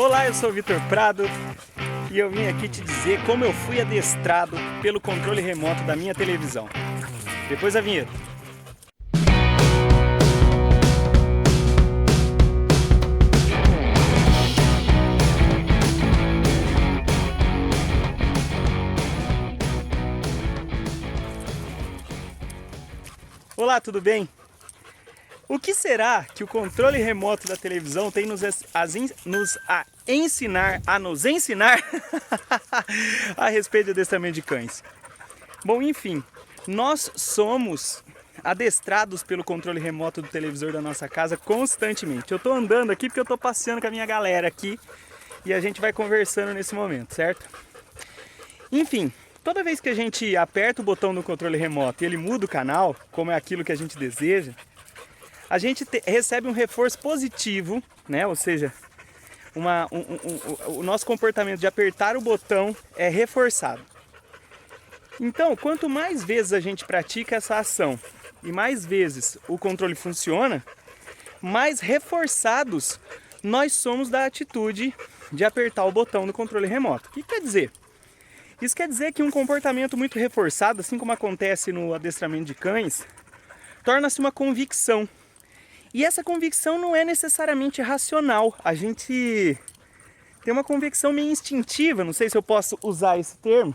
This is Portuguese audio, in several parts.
Olá, eu sou o Vitor Prado e eu vim aqui te dizer como eu fui adestrado pelo controle remoto da minha televisão. Depois da vinheta. Olá, tudo bem? O que será que o controle remoto da televisão tem nos ensinar a respeito do adestramento de cães? Bom, enfim, nós somos adestrados pelo controle remoto do televisor da nossa casa constantemente. Eu estou andando aqui porque eu estou passeando com a minha galera aqui e a gente vai conversando nesse momento, certo? Enfim, toda vez que a gente aperta o botão do controle remoto e ele muda o canal, como é aquilo que a gente deseja, a gente recebe um reforço positivo, né? Ou seja, o nosso comportamento de apertar o botão é reforçado. Então, quanto mais vezes a gente pratica essa ação e mais vezes o controle funciona, mais reforçados nós somos da atitude de apertar o botão do controle remoto. O que quer dizer? Isso quer dizer que um comportamento muito reforçado, assim como acontece no adestramento de cães, torna-se uma convicção. E essa convicção não é necessariamente racional. A gente tem uma convicção meio instintiva, não sei se eu posso usar esse termo,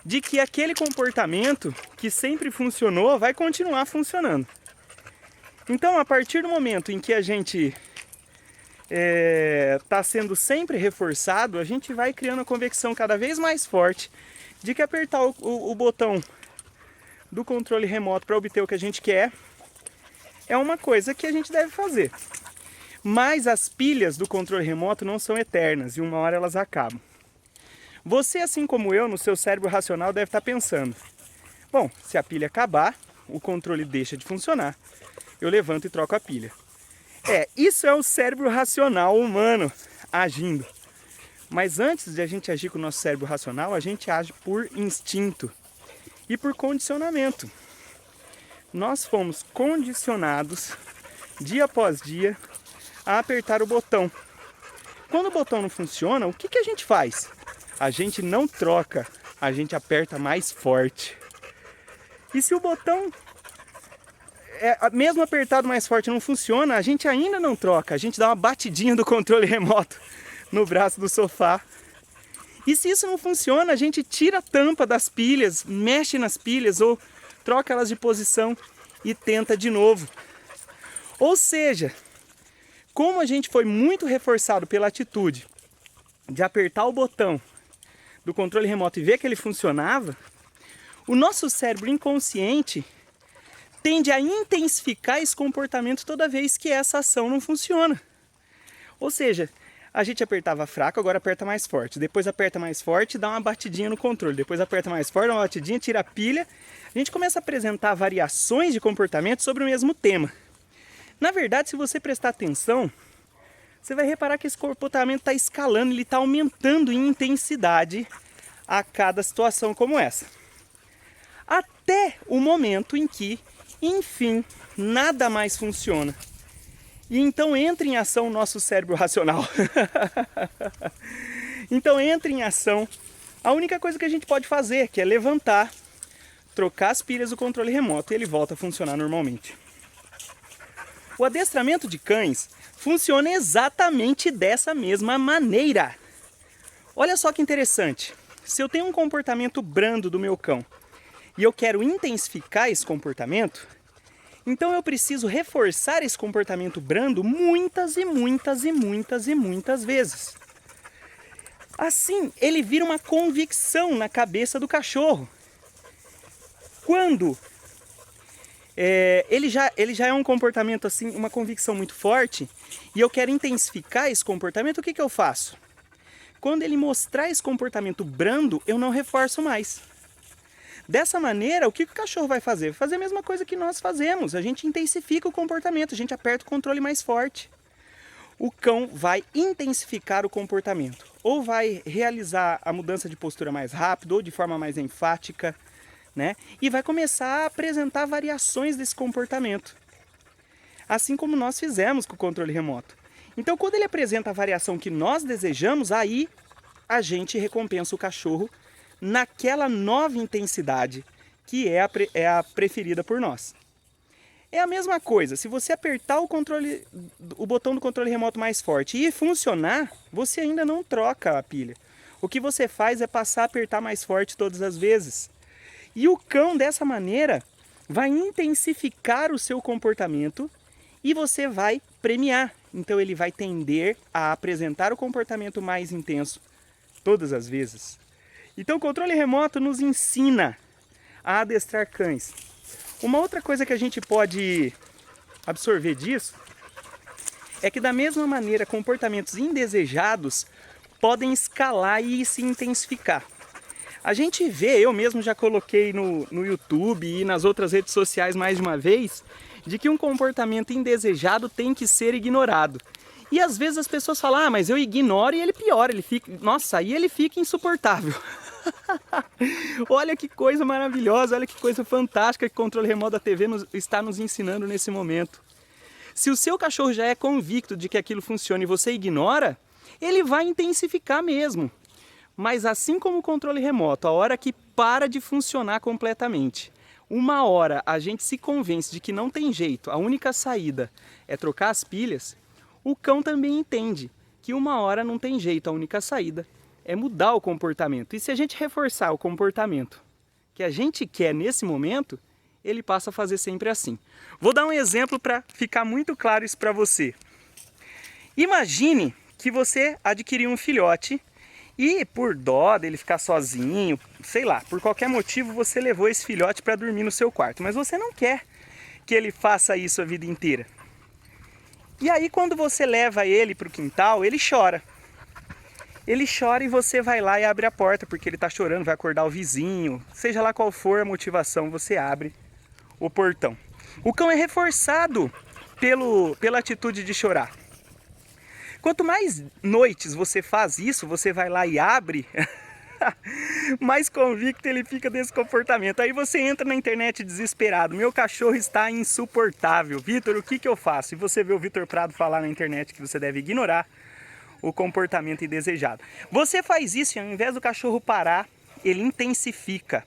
de que aquele comportamento que sempre funcionou vai continuar funcionando. Então, a partir do momento em que a gente está sendo sempre reforçado, a gente vai criando a convicção cada vez mais forte de que apertar o botão do controle remoto para obter o que a gente quer é uma coisa que a gente deve fazer. Mas as pilhas do controle remoto não são eternas e uma hora elas acabam. Você, assim como eu, no seu cérebro racional deve estar pensando: bom, se a pilha acabar, o controle deixa de funcionar, eu levanto e troco a pilha. Isso é o cérebro racional humano agindo. Mas antes de a gente agir com o nosso cérebro racional, a gente age por instinto e por condicionamento. Nós fomos condicionados, dia após dia, a apertar o botão. Quando o botão não funciona, o que a gente faz? A gente não troca, a gente aperta mais forte. E se o botão, mesmo apertado mais forte, não funciona, a gente ainda não troca, a gente dá uma batidinha do controle remoto no braço do sofá. E se isso não funciona, a gente tira a tampa das pilhas, mexe nas pilhas ou troca elas de posição e tenta de novo. Ou seja, como a gente foi muito reforçado pela atitude de apertar o botão do controle remoto e ver que ele funcionava, o nosso cérebro inconsciente tende a intensificar esse comportamento toda vez que essa ação não funciona. Ou seja, a gente apertava fraco, agora aperta mais forte. Depois aperta mais forte, dá uma batidinha no controle. Depois aperta mais forte, dá uma batidinha, tira a pilha. A gente começa a apresentar variações de comportamento sobre o mesmo tema. Na verdade, se você prestar atenção, você vai reparar que esse comportamento está escalando, ele está aumentando em intensidade a cada situação como essa. Até o momento em que, enfim, nada mais funciona. E então entra em ação o nosso cérebro racional. Então entra em ação a única coisa que a gente pode fazer, que é levantar, trocar as pilhas do controle remoto e ele volta a funcionar normalmente. O adestramento de cães funciona exatamente dessa mesma maneira. Olha só que interessante. Se eu tenho um comportamento brando do meu cão e eu quero intensificar esse comportamento, então eu preciso reforçar esse comportamento brando muitas e muitas e muitas e muitas vezes. Assim, ele vira uma convicção na cabeça do cachorro. Quando ele já é um comportamento assim, uma convicção muito forte, e eu quero intensificar esse comportamento, o que eu faço? Quando ele mostrar esse comportamento brando, eu não reforço mais. Dessa maneira, o que o cachorro vai fazer? Vai fazer a mesma coisa que nós fazemos. A gente intensifica o comportamento, a gente aperta o controle mais forte. O cão vai intensificar o comportamento. Ou vai realizar a mudança de postura mais rápido, ou de forma mais enfática, né? E vai começar a apresentar variações desse comportamento. Assim como nós fizemos com o controle remoto. Então, quando ele apresenta a variação que nós desejamos, aí a gente recompensa o cachorro naquela nova intensidade que é a preferida por nós. É a mesma coisa, se você apertar o botão do controle remoto mais forte e funcionar, você ainda não troca a pilha. O que você faz é passar a apertar mais forte todas as vezes. E o cão, dessa maneira, vai intensificar o seu comportamento e você vai premiar. Então ele vai tender a apresentar o comportamento mais intenso todas as vezes. Então o controle remoto nos ensina a adestrar cães. Uma outra coisa que a gente pode absorver disso é que, da mesma maneira, comportamentos indesejados podem escalar e se intensificar. A gente vê, eu mesmo já coloquei no YouTube e nas outras redes sociais mais de uma vez, de que um comportamento indesejado tem que ser ignorado. E às vezes as pessoas falam, mas eu ignoro e ele piora, nossa, aí ele fica insuportável. Olha que coisa maravilhosa, olha que coisa fantástica que o controle remoto da TV está nos ensinando nesse momento. Se o seu cachorro já é convicto de que aquilo funciona e você ignora, ele vai intensificar mesmo. Mas assim como o controle remoto, a hora que para de funcionar completamente, uma hora a gente se convence de que não tem jeito, a única saída é trocar as pilhas, o cão também entende que uma hora não tem jeito, a única saída é mudar o comportamento. E se a gente reforçar o comportamento que a gente quer nesse momento, ele passa a fazer sempre assim. Vou dar um exemplo para ficar muito claro isso para você. Imagine que você adquiriu um filhote e por dó dele ficar sozinho, sei lá, por qualquer motivo você levou esse filhote para dormir no seu quarto, mas você não quer que ele faça isso a vida inteira. E aí quando você leva ele para o quintal, ele chora. Ele chora e você vai lá e abre a porta porque ele está chorando, vai acordar o vizinho. Seja lá qual for a motivação, você abre o portão. O cão é reforçado pela atitude de chorar. Quanto mais noites você faz isso, você vai lá e abre, mais convicto ele fica desse comportamento. Aí você entra na internet desesperado. Meu cachorro está insuportável. Vitor, o que eu faço? E você vê o Vitor Prado falar na internet que você deve ignorar o comportamento indesejado. Você faz isso e ao invés do cachorro parar, ele intensifica.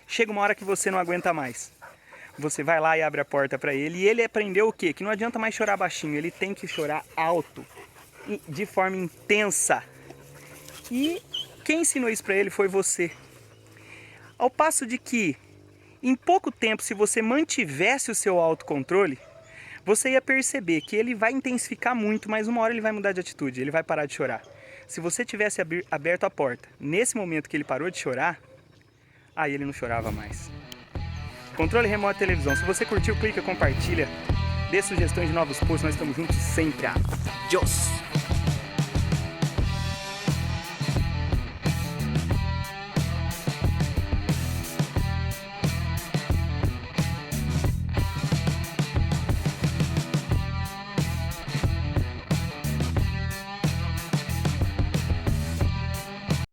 Chega uma hora que você não aguenta mais. Você vai lá e abre a porta para ele e ele aprendeu o quê? Que não adianta mais chorar baixinho, ele tem que chorar alto, de forma intensa. E quem ensinou isso para ele foi você. Ao passo de que, em pouco tempo, se você mantivesse o seu autocontrole, você ia perceber que ele vai intensificar muito, mas uma hora ele vai mudar de atitude, ele vai parar de chorar. Se você tivesse aberto a porta, nesse momento que ele parou de chorar, aí ele não chorava mais. Controle remoto de televisão. Se você curtiu, clica, compartilha, dê sugestões de novos posts, nós estamos juntos sempre. Adiós!